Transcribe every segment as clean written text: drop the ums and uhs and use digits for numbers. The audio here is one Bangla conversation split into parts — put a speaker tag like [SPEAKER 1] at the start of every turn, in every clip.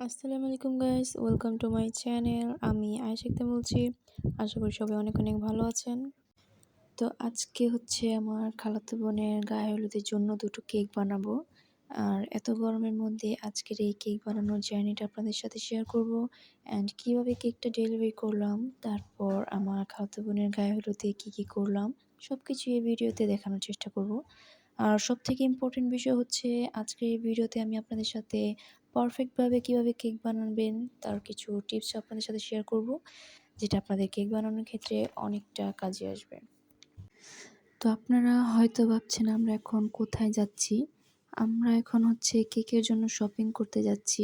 [SPEAKER 1] আসসালামু আলাইকুম guys, welcome to my channel. আমি আয়েশা আক্তার বলছি। আশা করি সবাই অনেক অনেক ভালো আছেন। তো আজকে হচ্ছে আমার খালাতো বোনের গায়ে হলুদের জন্য দুটো কেক বানাবো। আর এত গরমের মধ্যে আজকের এই কেক বানানোর জার্নিটা আপনাদের সাথে শেয়ার করব। অ্যান্ড কীভাবে কেকটা ডেলিভারি করলাম, তারপর আমার খালাতো বোনের গায়ে হলুদে কী করলাম, সব কিছু এই ভিডিওতে দেখানোর চেষ্টা করব। আর সবথেকে ইম্পর্টেন্ট বিষয় হচ্ছে আজকের এই ভিডিওতে আমি আপনাদের সাথে পারফেক্টভাবে কীভাবে কেক বানাবেন তার কিছু টিপস আপনাদের সাথে শেয়ার করব, যেটা আপনাদের কেক বানানোর ক্ষেত্রে অনেকটা কাজে আসবে। তো আপনারা হয়তো ভাবছেন আমরা এখন কোথায় যাচ্ছি। আমরা এখন হচ্ছে কেকের জন্য শপিং করতে যাচ্ছি।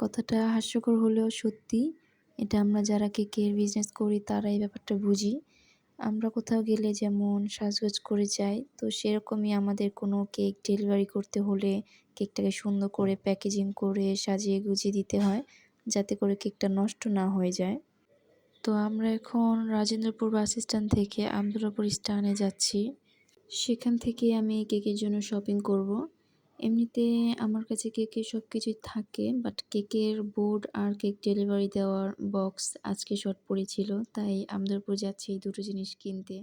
[SPEAKER 1] কথাটা হাস্যকর হলেও সত্যি। এটা আমরা যারা কেকের বিজনেস করি তারা এই ব্যাপারটা বুঝি। আমরা কোথাও গেলে যেমন সাজগোজ করে যাই, তো সেরকমই আমাদের কোনো কেক ডেলিভারি করতে হলে কেকটাকে সুন্দর করে প্যাকেজিং করে সাজিয়ে গুছিয়ে দিতে হয়, যাতে করে কেকটা নষ্ট না হয়ে যায়। তো আমরা এখন রাজেন্দ্রপুর বাস স্ট্যান্ড থেকে আবদুল্লাপুর স্ট্যান্ডে যাচ্ছি। সেখান থেকে আমি কেকের জন্য শপিং করব। এমনিতে আমার কাছে কেকের সব কিছুই থাকে, বাট কেকের বোর্ড আর কেক ডেলিভারি দেওয়ার বক্স আজকে শর্ট পড়েছিল, তাই আবদুল্লাপুর যাচ্ছি এই দুটো জিনিস কিনতে।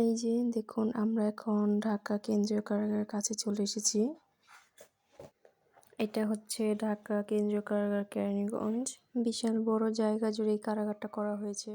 [SPEAKER 1] এই যে দেখুন, আমরা এখন ঢাকা কেন্দ্রীয় কারাগারের কাছে চলে এসেছি। এটা হচ্ছে ঢাকা কেন্দ্রীয় কারাগার, কেরানীগঞ্জ। বিশাল বড় জায়গা জুড়ে এই কারাগারটা করা হয়েছে।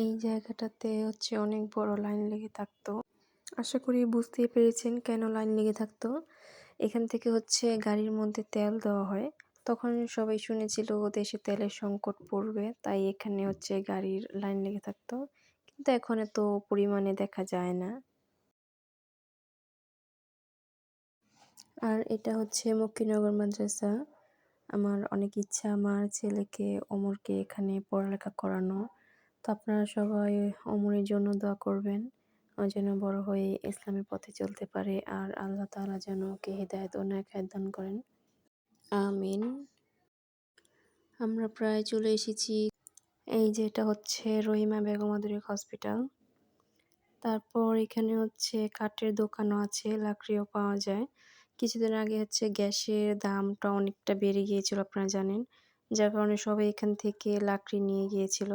[SPEAKER 1] এই জায়গাটাতে হচ্ছে অনেক বড় লাইন লেগে থাকতো। আশা করি বুঝতেই পেরেছেন কেন লাইন লেগে থাকতো। এখান থেকে হচ্ছে গাড়ির মধ্যে তেল দেওয়া হয়। তখন সবাই শুনেছিল দেশে তেলের সংকট পড়বে, তাই এখানে হচ্ছে গাড়ির লাইন লেগে থাকতো। কিন্তু এখন এত পরিমাণে দেখা যায় না। আর এটা হচ্ছে মক্কিনগর মাদ্রাসা। আমার অনেক ইচ্ছা আমার ছেলেকে ওমরকে এখানে পড়ালেখা করানো। তো আপনারা সবাই ওমরের জন্য দোয়া করবেন। ও যেন বড় হয়ে ইসলামের পথে চলতে পারে, আর আল্লাহ তাআলা যেন ওকে হিদায়াত ও নেক হায়াত দান করেন। আমিন। আমরা প্রায় চলে এসেছি। এই যে এটা হচ্ছে রহিমা বেগম আধুনিক হসপিটাল। তারপর এখানে হচ্ছে কাঠের দোকানও আছে, লাকড়িও পাওয়া যায়। কিছুদিন আগে হচ্ছে গ্যাসের দামটা অনেকটা বেড়ে গিয়েছিল, আপনারা জানেন। যার কারণে সবাই এখান থেকে লাকড়ি নিয়ে গিয়েছিল।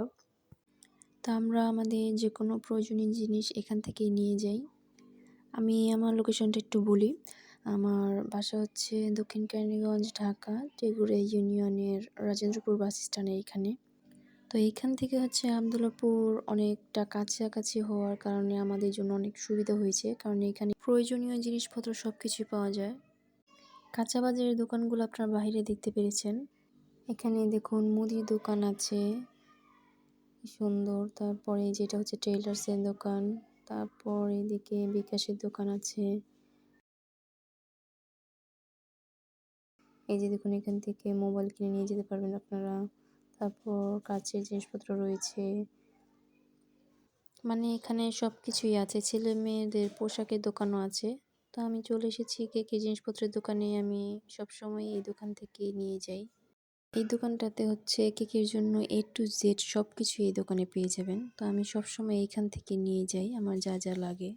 [SPEAKER 1] তা আমরা আমাদের যেকোনো প্রয়োজনীয় জিনিস এখান থেকেই নিয়ে যাই। আমি আমার লোকেশনটা একটু বলি। আমার বাসা হচ্ছে দক্ষিণ কেরানীগঞ্জ, ঢাকা টেগুড়া ইউনিয়নের রাজেন্দ্রপুর বাস স্ট্যান্ডের এখানে। তো এইখান থেকে হচ্ছে আবদুল্লাপুর অনেকটা কাছাকাছি হওয়ার কারণে আমাদের জন্য অনেক সুবিধা হয়েছে, কারণ এখানে প্রয়োজনীয় জিনিসপত্র সব কিছুই পাওয়া যায়। কাঁচা বাজারের দোকানগুলো আপনারা বাইরে দেখতে পেরেছেন। এখানে দেখুন মুদির দোকান আছে, সুন্দর। তারপরে যেটা হচ্ছে টেইলার্সের দোকান। তারপর এদিকে বিকাশের দোকান আছে। এই যে দেখুন, এখান থেকে মোবাইল কিনে নিয়ে যেতে পারবেন আপনারা। তারপর কাচের জিনিসপত্র রয়েছে। মানে এখানে সব কিছুই আছে, ছেলে মেয়েদের পোশাকের দোকানও আছে। তো আমি চলে এসেছি কেকের জিনিসপত্রের দোকানে। আমি সবসময় এই দোকান থেকে নিয়ে যাই। এই দোকানটাতে হচ্ছে কেকের জন্য A to Z সব কিছু এই দোকানে পেয়ে যাবেন। তো আমি সবসময় এইখান থেকে নিয়ে যাই আমার যা যা লাগে।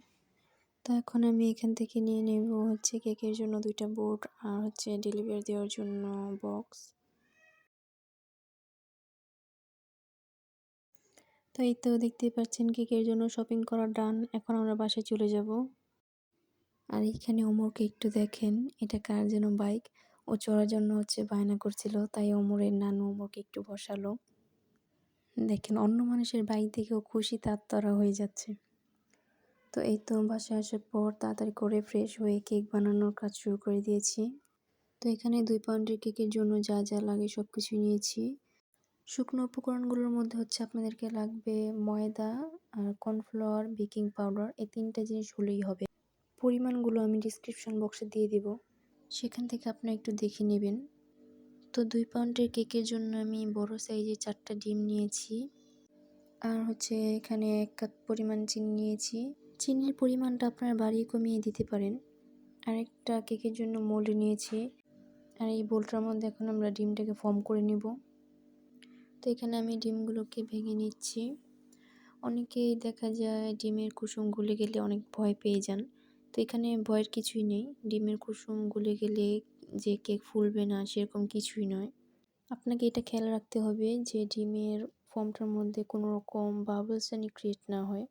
[SPEAKER 1] তো এখন আমি এখান থেকে নিয়ে নেব হচ্ছে কেকের জন্য 2টা বোর্ড আর হচ্ছে ডেলিভারি দেওয়ার জন্য বক্স। তো এই তো দেখতেই পাচ্ছেন কেকের জন্য শপিং করা ডান। এখন আমরা বাসায় চলে যাব। আর এখানে ওমরকে একটু দেখেন, এটা কার যেন বাইক। ও চড়ার জন্য হচ্ছে বায়না করছিল, তাই ওমরের নানু ওমরকে একটু বসালো। দেখেন অন্য মানুষের বাইক দেখেও খুশিতে আত্মহারা হয়ে যাচ্ছে। তো এই তো বাসায় আসার পর তাড়াতাড়ি করে ফ্রেশ হয়ে কেক বানানোর কাজ শুরু করে দিয়েছি। তো এখানে ২ পাউন্ডের কেকের জন্য যা, যা লাগে সবকিছুই নিয়েছি। শুকনো উপকরণগুলোর মধ্যে হচ্ছে আপনাদেরকে লাগবে ময়দা আর কর্নফ্লাওয়ার, বেকিং পাউডার এই ৩ টা জিনিস হলেই হবে। পরিমাণগুলো আমি ডেসক্রিপশন বক্সে দিয়ে দিব। সেখান থেকে আপনারা একটু দেখে নিবেন। তো ২ পাউন্ডের কেকের জন্য আমি বড় সাইজের ৪ টা ডিম নিয়েছি। আর হচ্ছে এখানে ১ কাপ পরিমাণ চিনি নিয়েছি। চিনির পরিমাণটা আপনারা বাড়িয়ে কমিয়ে দিতে পারেন। আরেকটা কেকের জন্য মোল্ড নিয়েছি। আর এই বোলটার মধ্যে এখন আমরা ডিমটাকে ফর্ম করে নিব। তো এখানে আমি ডিমগুলোকে ভেঙে নিচ্ছি। অনেকেই দেখা যায় ডিমের কুসুম গলে গেলে অনেক ভয় পেয়ে যান। তো এখানে ভয়ের কিছুই নেই। ডিমের কুসুম গলে গেলে যে কেক ফুলবে না সেরকম কিছুই নয়। আপনাকে এটা খেয়াল রাখতে হবে যে ডিমের ফর্মটার মধ্যে কোনো রকম বাবলস যেন ক্রিয়েট না হয়।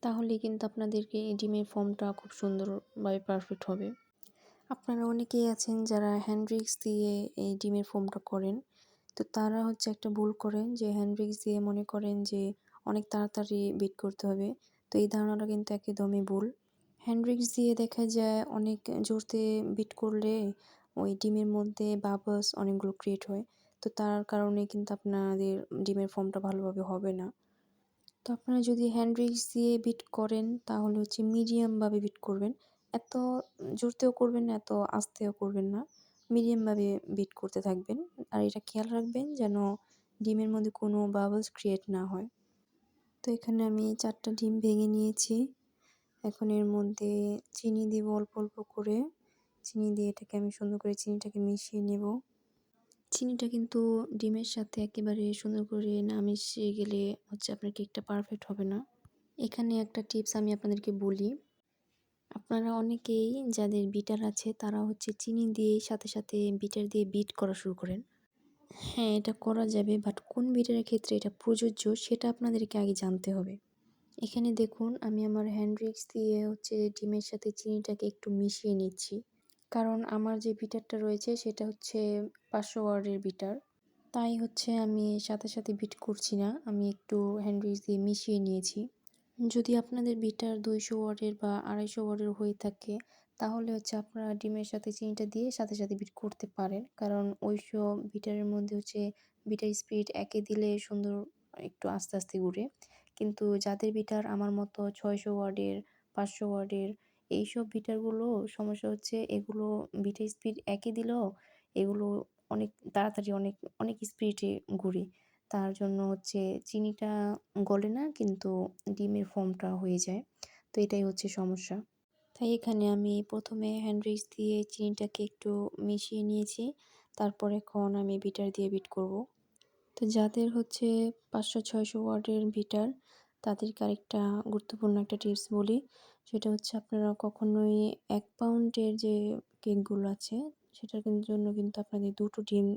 [SPEAKER 1] তাহলেই কিন্তু আপনাদেরকে এই ডিমের ফর্মটা খুব সুন্দরভাবে পারফেক্ট হবে। আপনারা অনেকেই আছেন যারা হ্যান্ড উইক্স দিয়ে এই ডিমের ফোমটা করেন। তো তারা হচ্ছে একটা ভুল করেন যে হ্যান্ড উইক্স দিয়ে মনে করেন যে অনেক তাড়াতাড়ি বিট করতে হবে। তো এই ধারণাটা কিন্তু একদমই ভুল। হ্যান্ড উইক্স দিয়ে দেখা যায় অনেক জোরতে বিট করলে ওই ডিমের মধ্যে বাবলস অনেকগুলো ক্রিয়েট হয়। তো তার কারণে কিন্তু আপনাদের ডিমের ফোমটা ভালোভাবে হবে না। তো আপনারা যদি হ্যান্ড উইক্স দিয়ে বিট করেন তাহলে হচ্ছে মিডিয়ামভাবে বিট করবেন। এত জোরতেও করবেন না, এত আস্তেও করবেন না। মিডিয়ামভাবে বিট করতে থাকবেন। আর এটা খেয়াল রাখবেন যেন ডিমের মধ্যে কোনো বাবলস ক্রিয়েট না হয়। তো এখানে আমি ৪ টা ডিম ভেঙে নিয়েছি। এখন এর মধ্যে চিনি দিব অল্প, অল্প করে। চিনি দিয়ে এটাকে আমি সুন্দর করে চিনিটাকে মিশিয়ে নেব। চিনিটা কিন্তু ডিমের সাথে একেবারে সুন্দর করে না মিশিয়ে গেলে হচ্ছে আপনার কেকটা পারফেক্ট হবে না। এখানে একটা টিপস আমি আপনাদেরকে বলি। আপনারা অনেকেই যাদের বিটার আছে তারা হচ্ছে চিনি দিয়ে সাথে, সাথে বিটার দিয়ে বিট করা শুরু করেন। হ্যাঁ, এটা করা যাবে বাট কোন বিটারের ক্ষেত্রে এটা প্রযোজ্য সেটা আপনাদেরকে আগে জানতে হবে। এখানে দেখুন আমি আমার হ্যান্ড উইক্স দিয়ে হচ্ছে ডিমের সাথে চিনিটাকে একটু মিশিয়ে নিচ্ছি। কারণ আমার যে বিটারটা রয়েছে সেটা হচ্ছে ৫০০ ওয়াটের বিটার। তাই হচ্ছে আমি সাথে, সাথে বিট করছি না। আমি একটু হ্যান্ড উইক্স দিয়ে মিশিয়ে নিয়েছি। যদি আপনাদের বিটার ২০০ ওয়াটের বা ২৫০ ওয়াটের হয়ে থাকে তাহলে হচ্ছে আপনারা ডিমের সাথে চিনিটা দিয়ে সাথে, সাথে বিট করতে পারেন। কারণ ওইসব বিটারের মধ্যে হচ্ছে বিটার স্পিড একে দিলে সুন্দর একটু আস্তে, আস্তে ঘুরে। কিন্তু যাদের বিটার আমার মতো ৬০০ ওয়াটের, ৫০০ ওয়াটের এইসব বিটারগুলো সমস্যা হচ্ছে এগুলো বিটের স্পিড একে দিলেও এগুলো অনেক তাড়াতাড়ি অনেক স্পিডে ঘুরে। তার জন্য হচ্ছে চিনিটা গলে না কিন্তু ডিমের ফোমটা হয়ে যায়। তো এটাই হচ্ছে সমস্যা। তাই এখানে আমি ১ম এ হ্যান্ড উইক্স দিয়ে চিনিটাকে একটু মিশিয়ে নিয়েছি। তারপর এখন আমি বিটার দিয়ে বিট করব। তো যাদের হচ্ছে ৫০০-৬০০ ওয়াটের বিটার তাদেরকে আরেকটা গুরুত্বপূর্ণ একটা টিপস বলি। সেটা হচ্ছে আপনারা কখনোই ১ পাউন্ডের যে কেকগুলো আছে সেটার জন্য কিন্তু আপনাদের ২ টো ডিম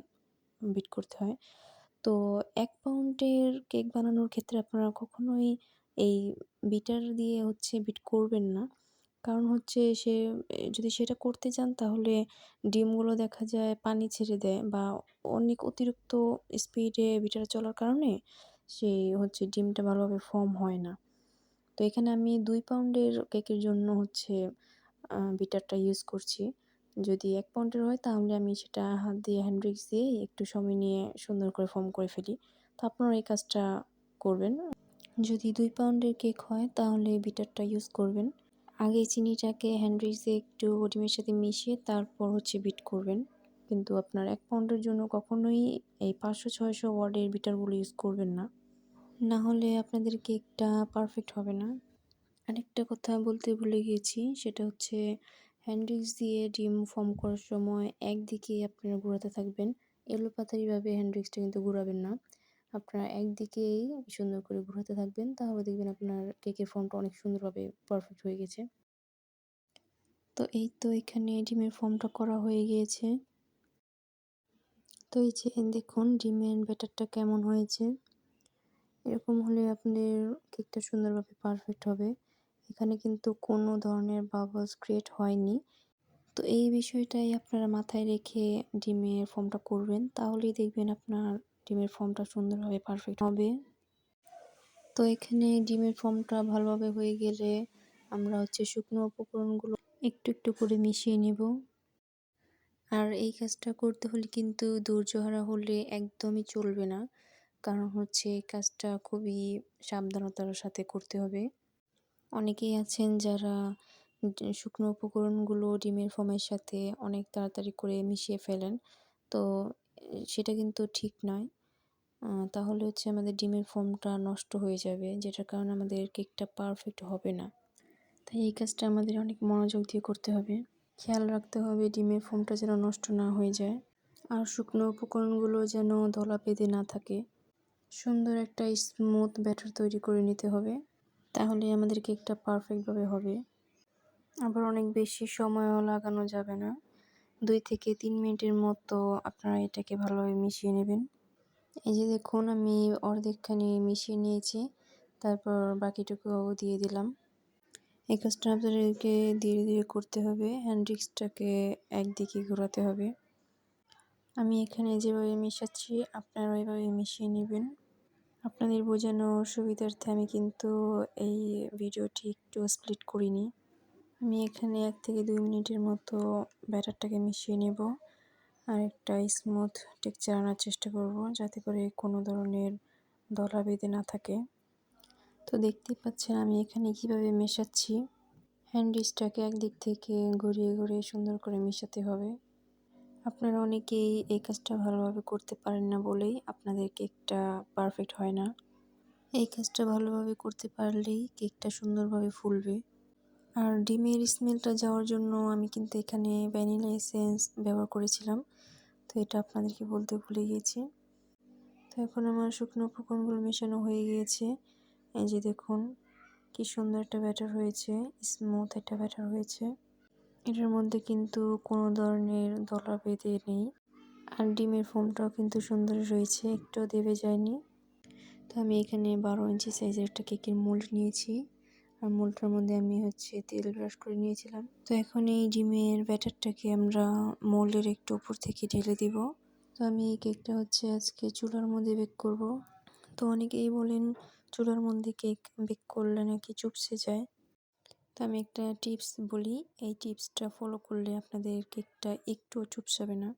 [SPEAKER 1] বিট করতে হয়। তো ১ পাউন্ডের কেক বানানোর ক্ষেত্রে আপনারা কখনোই এই বিটার দিয়ে হচ্ছে বিট করবেন না। কারণ হচ্ছে যদি সেটা করতে যান তাহলে ডিমগুলো দেখা যায় পানি ছেড়ে দেয় বা অনেক অতিরিক্ত স্পিডে বিটার চলার কারণে সেই হচ্ছে ডিমটা ভালোভাবে ফর্ম হয় না। তো এখানে আমি ২ পাউন্ডের কেকের জন্য হচ্ছে বিটারটা ইউজ করছি। যদি ১ পাউন্ডের হয় তাহলে আমি সেটা হাত দিয়ে হ্যান্ড উইক্স দিয়ে একটু সময় নিয়ে সুন্দর করে ফর্ম করে ফেলি। তো আপনারা এই কাজটা করবেন। যদি ২ পাউন্ডের কেক হয় তাহলে বিটারটা ইউজ করবেন। আগে চিনিটাকে হ্যান্ড উইক্স দিয়ে একটু ডিমের সাথে মিশিয়ে তারপর হচ্ছে বিট করবেন। কিন্তু আপনার ১ পাউন্ডের জন্য কখনোই এই ৫০০-৬০০ ওয়াটের বিটারগুলো ইউজ করবেন না। না হলে আপনাদের কেকটা পারফেক্ট হবে না। আরেকটা কথা বলতে ভুলে গিয়েছি সেটা হচ্ছে হ্যান্ড উইক্স দিয়ে ডিম ফর্ম করার সময় একদিকেই আপনারা ঘোরাতে থাকবেন। এলোপাতাড়িভাবে হ্যান্ড উইক্সটা কিন্তু ঘোরাবেন না। আপনারা একদিকেই সুন্দর করে ঘোরাতে থাকবেন তাহলে দেখবেন আপনার কেকের ফর্মটা অনেক সুন্দরভাবে পারফেক্ট হয়ে গেছে। তো এই তো এখানে ডিমের ফর্মটা করা হয়ে গিয়েছে। তো এই যে দেখুন ডিমের ব্যাটারটা কেমন হয়েছে। এরকম হলে আপনাদের কেকটা সুন্দরভাবে পারফেক্ট হবে। এখানে কিন্তু কোনো ধরনের বাবলস ক্রিয়েট হয়নি। তো এই বিষয়টাই আপনারা মাথায় রেখে ডিমের ফর্মটা করবেন। তাহলেই দেখবেন আপনার ডিমের ফর্মটা সুন্দরভাবে পারফেক্ট হবে। তো এখানে ডিমের ফর্মটা ভালোভাবে হয়ে গেলে আমরা শুকনো উপকরণগুলো একটু একটু করে মিশিয়ে নেব। আর এই কাজটা করতে হলে কিন্তু ধৈর্যহারা হলে একদমই চলবে না। কারণ এই কাজটা খুবই সাবধানতার সাথে করতে হবে। অনেকেই আছেন যারা শুকনো উপকরণগুলো ডিমের ফর্মের সাথে অনেক তাড়াতাড়ি করে মিশিয়ে ফেলেন। তো সেটা কিন্তু ঠিক নয়। তাহলে আমাদের ডিমের ফর্মটা নষ্ট হয়ে যাবে, যেটার কারণে আমাদের কেকটা পারফেক্ট হবে না। তাই এই কাজটা আমাদের অনেক মনোযোগ দিয়ে করতে হবে। খেয়াল রাখতে হবে ডিমের ফর্মটা যেন নষ্ট না হয়ে যায়। আর শুকনো উপকরণগুলো যেন দলা বেঁধে না থাকে। সুন্দর একটা স্মুথ ব্যাটার তৈরি করে নিতে হবে। তাহলে আমাদের কেকটা পারফেক্টভাবে হবে। আবার অনেক বেশি সময়ও লাগানো যাবে না। 2 থেকে 3 মিনিটের মতো আপনারা এটাকে ভালোভাবে মিশিয়ে নেবেন। এই যে দেখুন, আমি অর্ধেকখানি মিশিয়ে নিয়েছি। তারপর বাকিটুকুও দিয়ে দিলাম। এই কাজটা আপনাদেরকে ধীরে ধীরে করতে হবে। হ্যান্ড ডিস্কটাকে একদিকে ঘোরাতে হবে। আমি এখানে যেভাবে মেশাচ্ছি আপনারা এভাবে মিশিয়ে নেবেন। আপনাদের বোঝানোর সুবিধার্থে আমি কিন্তু এই ভিডিওটি একটু স্প্লিট করিনি। আমি এখানে 1 থেকে 2 মিনিটের মতো ব্যাটারটাকে মিশিয়ে নেব। আর একটা স্মুথ টেক্সচার আনার চেষ্টা করব, যাতে করে কোনো ধরনের দলা বেঁধে না থাকে। তো দেখতেই পাচ্ছেন আমি এখানে কিভাবে মেশাচ্ছি। হ্যান্ড ডিশটাকে একদিক থেকে ঘুরিয়ে ঘুরিয়ে সুন্দর করে মেশাতে হবে। আপনারা অনেকেই এই কাজটা ভালোভাবে করতে পারেন না বলেই আপনাদের কেকটা পারফেক্ট হয় না। এই কাজটা ভালোভাবে করতে পারলেই কেকটা সুন্দরভাবে ফুলবে। আর ডিমের স্মেলটা যাওয়ার জন্য আমি কিন্তু এখানে ভ্যানিলা এসেন্স ব্যবহার করেছিলাম। তো এটা আপনাদেরকে বলতে ভুলে গিয়েছি। তো এখন আমার শুকনো উপকরণগুলো মেশানো হয়ে গিয়েছে। এই যে দেখুন, কি সুন্দর একটা ব্যাটার হয়েছে, স্মুথ একটা ব্যাটার হয়েছে। এটার মধ্যে কিন্তু কোনো ধরনের দলা বেঁধে নেই। আর ডিমের ফোমটাও কিন্তু সুন্দর রয়েছে, একটুও দেবে যায়নি। তো আমি এখানে 12 ইঞ্চি সাইজের একটা কেকের মোল্ড নিয়েছি। আর মোল্ডটার মধ্যে আমি তেল ব্রাশ করে নিয়েছিলাম। তো এখন এই ডিমের ব্যাটারটাকে আমরা মোল্ডের একটু উপর থেকে ঢেলে দিব। তো আমি এই কেকটা আজকে চুলার মধ্যে বেক করব। তো অনেকেই বলেন চুলার মধ্যে কেক বেক করলে নাকি চুপসে যায়। তো আমি একটা টিপস বলি, এই টিপসটা ফলো করলে আপনাদের কেকটা একটুও চুপসাবে না।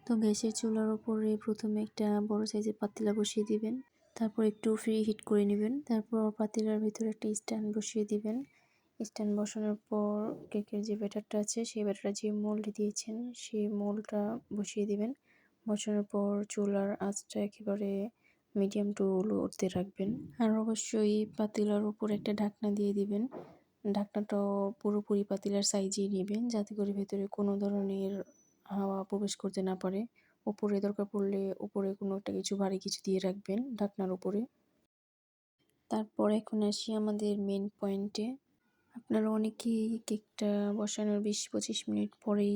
[SPEAKER 1] তো গ্যাসের চুলার উপরে প্রথমে একটা বড় সাইজের পাতিলা বসিয়ে দিবেন। তারপর একটু ফ্রি হিট করে নেবেন। তারপর পাতিলার ভিতরে একটা স্ট্যান্ড বসিয়ে দিবেন। স্ট্যান্ড বসানোর পর কেকের যে ব্যাটারটা আছে সেই ব্যাটারটা যে মোল্ড দিয়েছেন সেই মোল্ডটা বসিয়ে দিবেন। বসানোর পর চুলার আঁচটা একেবারে মিডিয়াম টু লোতে রাখবেন। আর অবশ্যই পাতিলার উপর একটা ঢাকনা দিয়ে দিবেন। ঢাকনাটাও পুরোপুরি পাতিলার সাইজেই নেবেন, যাতে করে ভেতরে কোনো ধরনের হাওয়া প্রবেশ করতে না পারে। উপরে দরকার পড়লে উপরে কোনো একটা কিছু ভারী কিছু দিয়ে রাখবেন ঢাকনার উপরে। তারপর এখন আসি আমাদের মেন পয়েন্টে। আপনারা অনেকেই কেকটা বসানোর 20-25 মিনিট পরেই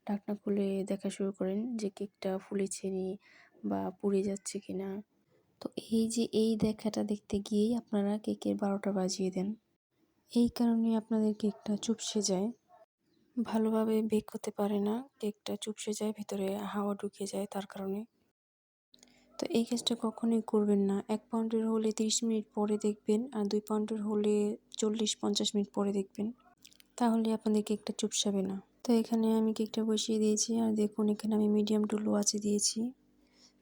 [SPEAKER 1] ঢাকনা খুলে দেখা শুরু করেন যে কেকটা ফুলেছে নি বা পুড়ে যাচ্ছে কিনা। তো এই যে এই দেখাটা দেখতে গিয়েই আপনারা কেকের 12টা বাজিয়ে দেন। এই কারণে আপনাদের কেকটা চুপসে যায়, ভালোভাবে বেক হতে পারে না। কেকটা চুপসে যায়, ভেতরে হাওয়া ঢুকে যায় তার কারণে। তো এই কাজটা কখনোই করবেন না। 1 পাউন্ডের হলে 30 মিনিট পরে দেখবেন, আর 2 পাউন্ডের হলে 40-50 মিনিট পরে দেখবেন। তাহলে আপনাদের কেকটা চুপসাবে না। তো এখানে আমি কেকটা বসিয়ে দিয়েছি, আর দেখুন এখানে আমি মিডিয়াম টু লো আঁচে দিয়েছি।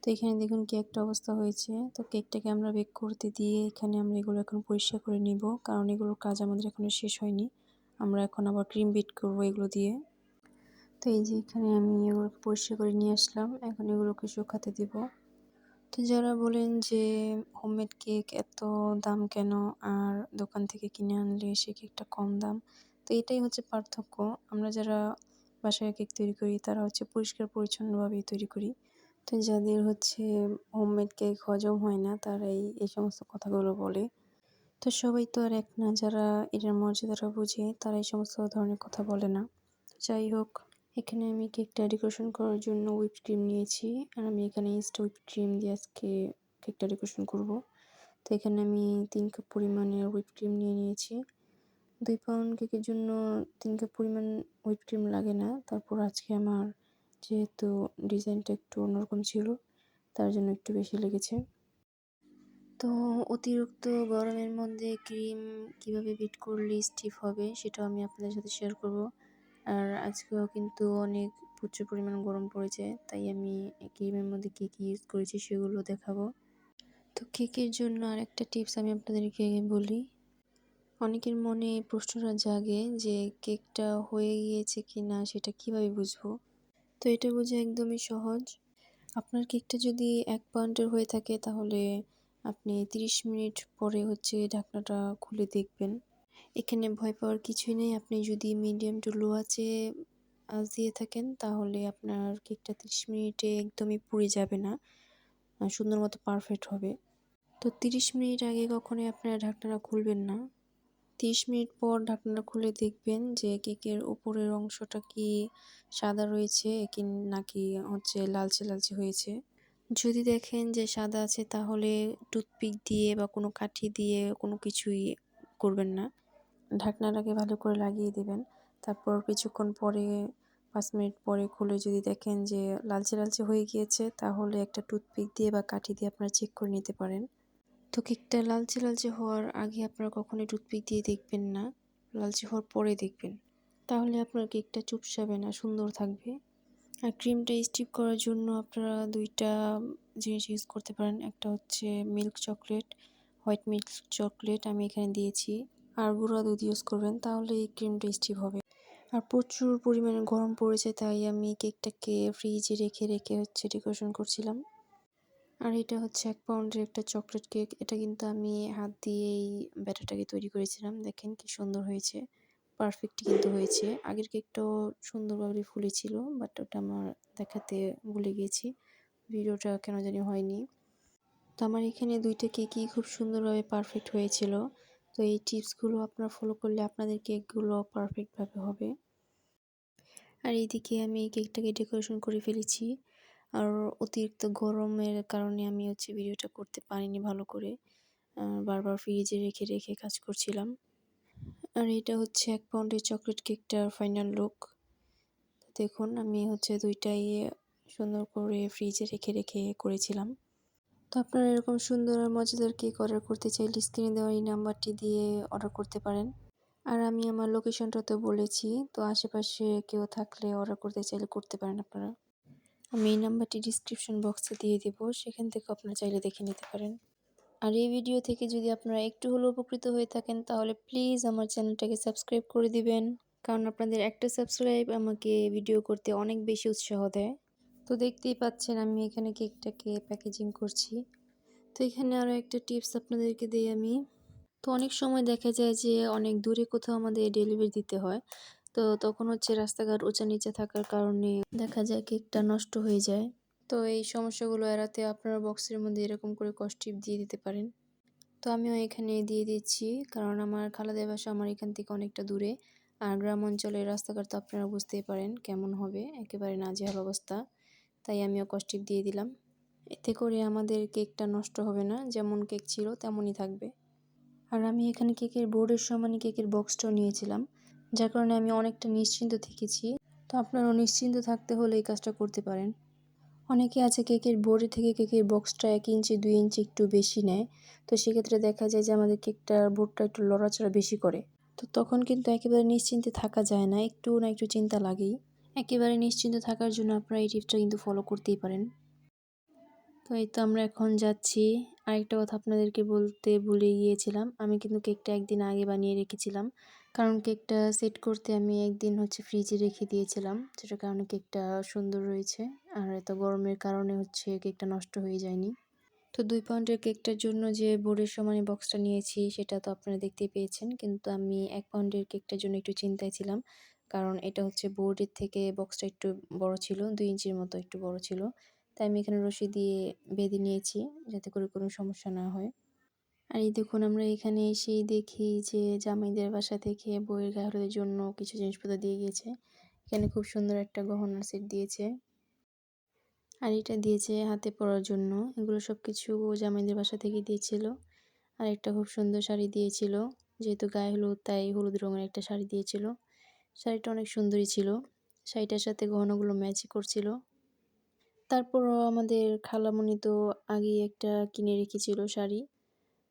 [SPEAKER 1] তো এখানে দেখুন কি একটা অবস্থা হয়েছে। তো কেকটাকে আমরা বেক করতে দিয়ে এখানে আমরা এগুলো এখন পরিষ্কার করে নিব, কারণ এগুলোর কাজ আমাদের এখনো শেষ হয়নি। আমরা এখন আবার ক্রিম বিট করবো এগুলো দিয়ে। তো এই যে এখানে আমি এগুলোকে পরিষ্কার করে নিয়ে আসলাম, এখন এগুলোকে শুকাতে দিব। তো যারা বলেন যে হোমমেড কেক এত দাম কেন, আর দোকান থেকে কিনে আনলে সে কেকটা কম দাম, তো এটাই পার্থক্য। আমরা যারা বাসায় কেক তৈরি করি তারা পরিষ্কার পরিচ্ছন্নভাবেই তৈরি করি। তো যাদের হোমমেড কেক হজম হয় না তারাই এই সমস্ত কথাগুলো বলে। তো সবাই তো আর এক না, যারা এটার মর্যাদাটা বুঝে তারা এই সমস্ত ধরনের কথা বলে না। যাই হোক, এখানে আমি কেকটা ডেকোরেশন করার জন্য হুইপড ক্রিম নিয়েছি, আর আমি এখানে ইনস্টা হুইপড ক্রিম দিয়ে আজকে কেকটা ডেকোরেশন করব। তো এখানে আমি 3 কাপ পরিমাণের হুইপড ক্রিম নিয়ে নিয়েছি। 2 পাউন্ড কেকের জন্য 3 কাপ পরিমাণ হুইপড ক্রিম লাগে না। তারপর আজকে আমার যেহেতু ডিজাইনটা একটু অন্যরকম ছিল, তার জন্য একটু বেশি লেগেছে। তো অতিরিক্ত গরমের মধ্যে ক্রিম কিভাবে বিট করলে স্টিফ হবে সেটাও আমি আপনাদের সাথে শেয়ার করব। আর আজকেও কিন্তু অনেক প্রচুর পরিমাণ গরম পড়েছে, তাই আমি ক্রিমের মধ্যে কী কী ইউজ করেছি সেগুলো দেখাবো। তো কেকের জন্য আরেকটা টিপস আমি আপনাদেরকে বলি। অনেকের মনে প্রশ্নটা জাগে যে কেকটা হয়ে গিয়েছে কি না সেটা কিভাবে বুঝবো? তো এটা বোঝা একদমই সহজ। আপনার কেকটা যদি ১ পাউন্ডের হয়ে থাকে তাহলে আপনি ৩০ মিনিট পরে হচ্ছে ঢাকনাটা খুলে দেখবেন। এখানে ভয় পাওয়ার কিছুই নেই। আপনি যদি মিডিয়াম টু লো আঁচ দিয়ে থাকেন তাহলে আপনার কেকটা ৩০ মিনিটে একদমই পুড়ে যাবে না। সুন্দর মতো পারফেক্ট হবে। তো ৩০ মিনিট আগে কখনোই আপনারা ঢাকনাটা খুলবেন না। ৩০ মিনিট পর ঢাকনাটা খুলে দেখবেন যে কেকের উপরের অংশটা কি সাদা রয়েছে নাকি হচ্ছে লালচে, লালচে হয়েছে। যদি দেখেন যে সাদা আছে তাহলে টুথপিক দিয়ে বা কোনো কাঠি দিয়ে কোনো কিছুই করবেন না। ঢাকনাটাকে ভালো করে লাগিয়ে দিবেন। তারপর কিছুক্ষণ পরে ৫ মিনিট পরে খুলে যদি দেখেন যে লালচে, লালচে হয়ে গিয়েছে তাহলে একটা টুথপিক দিয়ে বা কাঠি দিয়ে আপনারা চেক করে নিতে পারেন। তো কেকটা লালচে, লালচে হওয়ার আগে আপনারা কখনোই টুথপিক দিয়ে দেখবেন না। লালচে হওয়ার পরে দেখবেন। তাহলে আপনার কেকটা চুপসাবে না, সুন্দর থাকবে। আর ক্রিমটা স্টিপ করার জন্য আপনারা ২ টা জিনিস ইউজ করতে পারেন। একটা হচ্ছে milk chocolate, white milk chocolate আমি এখানে দিয়েছি। আর গুঁড়া দুধ ইউজ করবেন তাহলে এই ক্রিমটা স্টিপ হবে। আর প্রচুর পরিমাণে গরম পড়েছে তাই আমি কেকটাকে ফ্রিজে রেখে, রেখে হচ্ছে ডেকোরেশন করছিলাম। আর এটা হচ্ছে ১ পাউন্ডের একটা চকোলেট কেক। এটা কিন্তু আমি হাত দিয়েই ব্যাটারটাকে তৈরি করেছিলাম। দেখেন কি সুন্দর হয়েছে। পারফেক্ট কিন্তু হয়েছে। আগের কেকটাও সুন্দরভাবে ফুলেছিল। বাট ওটা আমার দেখাতে ভুলে গিয়েছি। ভিডিওটা কেন জানি হয়নি। তো আমার এখানে ২ টা কেকই খুব সুন্দরভাবে পারফেক্ট হয়েছিল। তো এই টিপসগুলো আপনারা ফলো করলে আপনাদের কেকগুলো পারফেক্টভাবে হবে। আর এইদিকে আমি কেকটাকে ডেকোরেশন করে ফেলেছি। আর অতিরিক্ত গরমের কারণে আমি হচ্ছে ভিডিওটা করতে পারিনি ভালো করে। বারবার ফ্রিজে রেখে, রেখে কাজ করছিলাম। আর এটা হচ্ছে ১ পাউন্ডের চকোলেট কেকটার ফাইনাল লুক। দেখুন আমি হচ্ছে ২ টাই সুন্দর করে ফ্রিজে রেখে, রেখে করেছিলাম। তো আপনারা এরকম সুন্দর আর মজাদার কেক অর্ডার করতে চাইলে স্ক্রিনে দেওয়া এই নাম্বারটি দিয়ে অর্ডার করতে পারেন। আর আমি আমার লোকেশনটাতেও বলেছি। তো আশেপাশে কেউ থাকলে অর্ডার করতে চাইলে করতে পারেন আপনারা। আমি এই নাম্বারটি ডিসক্রিপশন বক্সে দিয়ে দিব। সেখান থেকে আপনারা চাইলে দেখে নিতে পারেন। আর এই ভিডিও থেকে যদি আপনারা একটু হলেও উপকৃত হয়ে থাকেন তাহলে প্লিজ আমার চ্যানেলটাকে সাবস্ক্রাইব করে দিবেন। কারণ আপনাদের একটা সাবস্ক্রাইব আমাকে ভিডিও করতে অনেক বেশি উৎসাহ দেয়। তো দেখতেই পাচ্ছেন আমি এখানে কেকটাকে প্যাকেজিং করছি। তো এখানে আরও একটা টিপস আপনাদেরকে দেই আমি। তো অনেক সময় দেখা যায় যে অনেক দূরে কোথাও আমাদের ডেলিভারি দিতে হয়। তো তখন হচ্ছে রাস্তাঘাট উঁচা নিচে থাকার কারণে দেখা যায় কেকটা নষ্ট হয়ে যায়। তো এই সমস্যাগুলো এড়াতে আপনারা বক্সের মধ্যে এরকম করে কসটিপ দিয়ে দিতে পারেন। তো আমিও এখানে দিয়ে দিচ্ছি কারণ আমার খালাদের বাসা আমার এখান থেকে অনেকটা দূরে। আর গ্রাম অঞ্চলের রাস্তাঘাট তো আপনারা বুঝতেই পারেন কেমন হবে, একেবারে নাজেহাল অবস্থা। তাই আমিও কসটিপ দিয়ে দিলাম। এতে করে আমাদের কেকটা নষ্ট হবে না, যেমন কেক ছিল তেমনই থাকবে। আর আমি এখানে কেকের বোর্ডের সমানই কেকের বক্সটাও নিয়েছিলাম, যার কারণে আমি অনেকটা নিশ্চিন্ত থেকেছি। তো আপনারাও নিশ্চিন্ত থাকতে হলে এই কাজটা করতে পারেন। অনেকে আছে কেকের বোর্ডের থেকে কেকের বক্সটা ১ ইঞ্চি ২ ইঞ্চি একটু বেশি নেয়। তো সেক্ষেত্রে দেখা যায় যে আমাদের কেকটার বোর্ডটা একটু লড়াচড়া বেশি করে। তো তখন কিন্তু একেবারে নিশ্চিন্তে থাকা যায় না, একটু না একটু চিন্তা লাগেই। একেবারে নিশ্চিন্ত থাকার জন্য আপনারা এই টিপসটা কিন্তু ফলো করতেই পারেন। তো এই তো আমরা এখন যাচ্ছি। আরেকটা কথা আপনাদেরকে বলতে ভুলে গিয়েছিলাম। আমি কিন্তু কেকটা ১ দিন আগে বানিয়ে রেখেছিলাম। কারণ কেকটা সেট করতে আমি ১ দিন হচ্ছে ফ্রিজে রেখে দিয়েছিলাম। যেটার কারণে কেকটা সুন্দর রয়েছে। আর এত গরমের কারণে হচ্ছে কেকটা নষ্ট হয়ে যায়নি। তো ২ পাউন্ডের কেকটার জন্য যে বোর্ডের সমানে বক্সটা নিয়েছি সেটা তো আপনারা দেখতেই পেয়েছেন। কিন্তু আমি ১ পাউন্ডের কেকটার জন্য একটু চিন্তায় ছিলাম। কারণ এটা হচ্ছে বোর্ডের থেকে বক্সটা একটু বড় ছিল, ২ ইঞ্চির মতো একটু বড় ছিল। তাই আমি এখানে রশি দিয়ে বেঁধে নিয়েছি যাতে করে কোনো সমস্যা না হয়। আর এই দেখুন আমরা এখানে এসেই দেখি যে জামাইদের বাসা থেকে বউয়ের গায়ে হলুদের জন্য কিছু জিনিসপত্র দিয়ে গিয়েছে। এখানে খুব সুন্দর একটা গহনার সেট দিয়েছে। আর এটা দিয়েছে হাতে পরার জন্য। এগুলো সবকিছু জামাইদের বাসা থেকে দিয়েছিল। আর একটা খুব সুন্দর শাড়ি দিয়েছিল। যেহেতু গায়ে হলুদ তাই হলুদ রঙের একটা শাড়ি দিয়েছিল। শাড়িটা অনেক সুন্দরই ছিল। শাড়িটার সাথে গহনাগুলো ম্যাচই করছিল। তারপরও আমাদের খালামণি তো আগেই একটা কিনে রেখেছিল শাড়ি।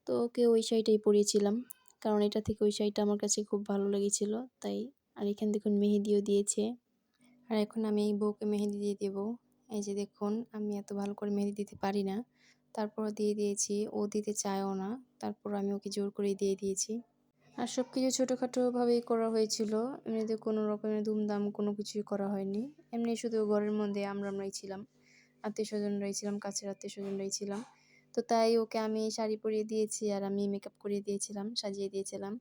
[SPEAKER 1] তো ওকে ওই শাড়িটাই পরিয়েছিলাম। কারণ এটা থেকে ওই শাড়িটা আমার কাছে খুব ভালো লেগেছিল তাই। আর এখানে দেখুন মেহেদিও দিয়েছে। আর এখন আমি এই বউকে মেহেদি দিয়ে দেবো। এই যে দেখুন আমি এত ভালো করে মেহেদি দিতে পারি না। তারপরও দিয়ে দিয়েছি। ও দিতে চায়ও না। তারপর আমি ওকে জোর করে দিয়ে দিয়েছি। আর সবকিছু ছোটখাটোভাবেই করা হয়েছিল। এমনিতে কোনো রকমের দুমদাম কোনো কিছুই করা হয়নি। এমনি শুধু ঘরের মধ্যে আমরাই ছিলাম। আত্মীয়স্বজনরাই ছিলাম, কাছের আত্মীয়স্বজনরাই ছিলাম। তো তাই ওকে আমি শাড়ি পরিয়ে দিয়েছি আর আমি মেকআপ করিয়ে দিয়েছিলাম, সাজিয়ে দিয়েছিলাম।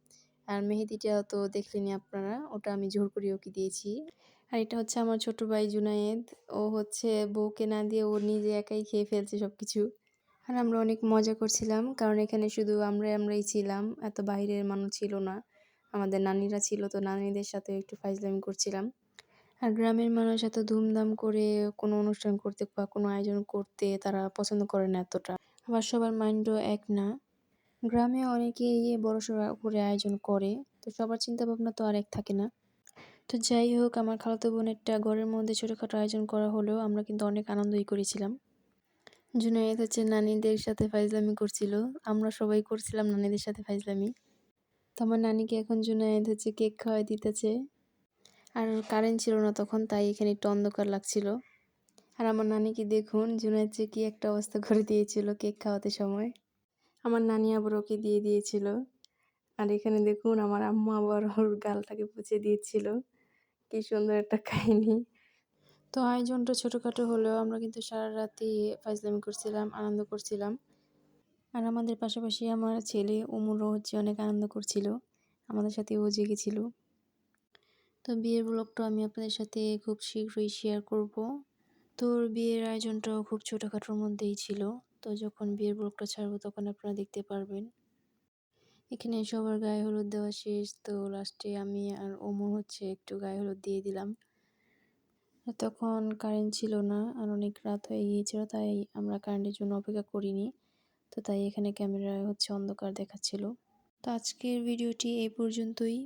[SPEAKER 1] আর মেহেদিটা তো দেখলেনই আপনারা, ওটা আমি জোর করে ওকে দিয়েছি। আর এটা হচ্ছে আমার ছোট ভাই জুনায়েদ। ও হচ্ছে বউকে না দিয়ে ও নিজে একাই খেয়ে ফেলছে সবকিছু। আর আমরা অনেক মজা করছিলাম কারণ এখানে শুধু আমরাই ছিলাম। এত বাইরের মানুষ ছিল না। আমাদের নানিরা ছিল তো নানিদের সাথে একটু ফাইজলামি করছিলাম। আর গ্রামের মানুষ এত ধুমধাম করে কোনো অনুষ্ঠান করতে বা কোনো আয়োজন করতে তারা পছন্দ করে না এতটা। আবার সবার মাইন্ডও এক না। গ্রামে অনেকেই বড়সড় করে আয়োজন করে। তো সবার চিন্তাভাবনা তো আর এক থাকে না। তো যাই হোক আমার খালাতো বোনেরটা ঘরের মধ্যে ছোটখাটো আয়োজন করা হলেও আমরা কিন্তু অনেক আনন্দই করেছিলাম। জুনায়েদ হচ্ছে নানিদের সাথে ফাইজলামি করছিল। আমরা সবাই করছিলাম নানিদের সাথে ফাইজলামি। তো আমার নানিকে এখন জুনায়েদ হচ্ছে কেক খাওয়াই দিতেছে। আর কারেন্ট ছিল না তখন তাই এখানে একটু অন্ধকার লাগছিল। আর আমার নানিকে দেখুন জুনায়েদ যে কি একটা অবস্থা করে দিয়েছিল কেক খাওয়াতে সময়। আমার নানি আবার ওকে দিয়ে দিয়েছিল। আর এখানে দেখুন আমার আম্মু আবার ওর গালটাকে পুছে দিয়েছিল। কি সুন্দর একটা কাহিনী। তো আয়োজনটা ছোটখাটো হলেও আমরা কিন্তু সারারাতই ফাইজলামি করছিলাম, আনন্দ করছিলাম। আর আমাদের পাশাপাশি আমার ছেলে ওমরও হচ্ছে অনেক আনন্দ করছিল। আমাদের সাথে ও জেগেছিল। তো বিয়ের ব্লগটা আমি আপনাদের সাথে খুব শীঘ্রই শেয়ার করব। তো ওর বিয়ের আয়োজনটাও খুব ছোটখাটোর মধ্যেই ছিল। তো যখন বিয়ের ব্লগটা ছাড়বো তখন আপনারা দেখতে পারবেন। এখানে সবার গায়ে হলুদ দেওয়া শেষ। তো লাস্টে আমি আর ওমর হচ্ছে একটু গায়ে হলুদ দিয়ে দিলাম। তখন কারেন্ট ছিল না আর অনেক রাত হয়ে গিয়েছিল তাই আমরা কারেন্টের জন্য অপেক্ষা করিনি। তো তাই এখানে ক্যামেরায় হচ্ছে অন্ধকার দেখাচ্ছিল। তো আজকের ভিডিওটি এই পর্যন্তই।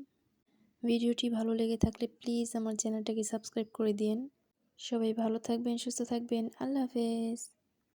[SPEAKER 1] ভিডিওটি ভালো লেগে থাকলে প্লিজ আমার চ্যানেলটাকে সাবস্ক্রাইব করে দিন। সবাই ভালো থাকবেন, সুস্থ থাকবেন। আল্লাহ হাফেজ।